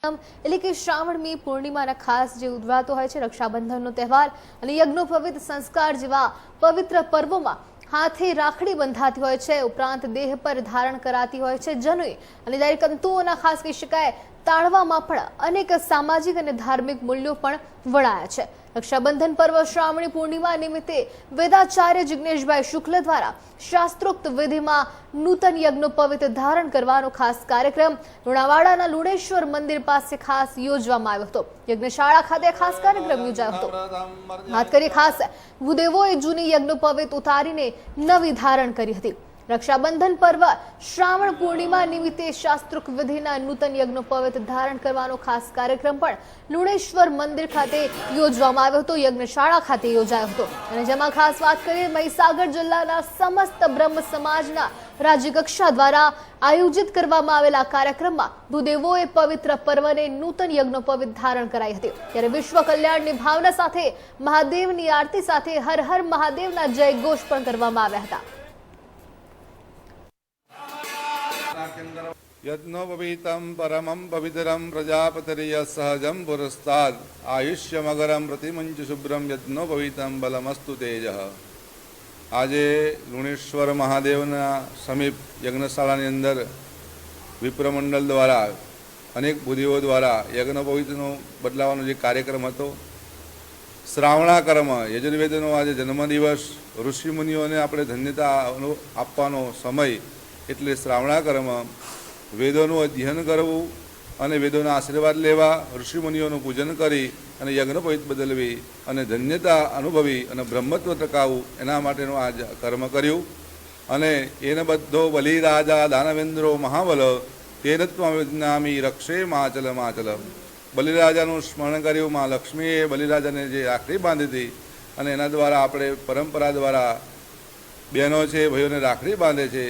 એટલે કે શ્રાવણની પૂર્ણિમાના ખાસ જે ઉજવાતો હોય છે રક્ષાબંધનનો તહેવાર અને યજ્ઞોપવિત સંસ્કાર જેવા પવિત્ર પર્વોમાં હાથે રાખડી બંધાતી હોય છે, ઉપરાંત દેહ પર ધારણ કરાતી હોય છે જનોઈ અને દરેક તંતુઓના ખાસ કહી શકાય તાળવામાં પણ અનેક સામાજિક અને ધાર્મિક મૂલ્યો પણ વળાયા છે। રક્ષાબંધન પર્વ શ્રાવણી પૂર્ણિમા નિમિત્તે વેદાચાર્ય જિગ્નેશભાઈ શુક્લ દ્વારા શાસ્ત્રોક્ત વિધિમાં નૂતન યજ્ઞોપવિત ધારણ કરવાનો ખાસ કાર્યક્રમ લુણાવાડાના લુણેશ્વર મંદિર પાસે ખાસ યોજવામાં આવ્યો હતો। યજ્ઞશાળા ખાતે ખાસ કાર્યક્રમ યોજાયો હતો। વાત કરીએ ખાસ ભૂદેવોએ જૂની યજ્ઞોપવિત ઉતારીને નવી ધારણ કરી હતી। રક્ષાબંધન પર્વ શ્રાવણ પૂર્ણિમા નિમિત્તે શાસ્ત્રોક્ત વિધિના નૂતન યજ્ઞોપવિત ધારણ કરવાનો ખાસ કાર્યક્રમ પણ લુણેશ્વર મંદિર ખાતે યોજવામાં આવ્યો હતો, યજ્ઞશાળા ખાતે યોજાયો હતો અને જેમાં ખાસ વાત કરીએ મહીસાગર જિલ્લાના સમસ્ત બ્રહ્મ સમાજના રાજ્યકક્ષા દ્વારા આયોજિત કરવામાં આવેલા કાર્યક્રમમાં ભૂદેવોએ પવિત્ર પર્વને નૂતન યજ્ઞોપવિત ધારણ કરાઈ હતી। ત્યારે વિશ્વ કલ્યાણની ભાવના સાથે મહાદેવની આરતી સાથે હર હર મહાદેવના જય ઘોષ પણ કરવામાં આવ્યા હતા। यज्ञोपवीतं परमं पवित्रं प्रजापतिर्य सहजं पुरस्ताद आयुष्यमगरं प्रतिमुंच शुभ्रम यज्ञोपवीतं बलमस्तु तेजः। આજે લુણેશ્વર મહાદેવના સમીપ યજ્ઞશાળાની અંદર વિપ્રમંડળ દ્વારા અનેક ભૂદેવો દ્વારા યજ્ઞોપવીતનો બદલાવાનો જે કાર્યક્રમ હતો, શ્રાવણાકર્મ યજુર્વેદનો આજે જન્મદિવસ, ઋષિમુનિઓને આપણે ધન્યતા આપવાનો સમય એટલે શ્રાવણાકર્મ, વેદોનું અધ્યયન કરવું અને વેદોના આશીર્વાદ લેવા, ઋષિમુનિઓનું પૂજન કરી અને યજ્ઞોપવીત બદલવી અને ધન્યતા અનુભવી અને બ્રહ્મત્વ ટકાવવું એના માટેનું આ કર્મ કર્યું અને એને બધો બલિ રાજા દાનવેન્દ્રો મહાબલ તેન ત્વમિજ્ઞામિ રક્ષે માચલ માચલ। બલિરાજાનું સ્મરણ કર્યું, મા લક્ષ્મીએ બલિરાજાને જે રાખડી બાંધી હતી અને એના દ્વારા આપણે પરંપરા દ્વારા બહેનો છે ભાઈઓને રાખડી બાંધે છે।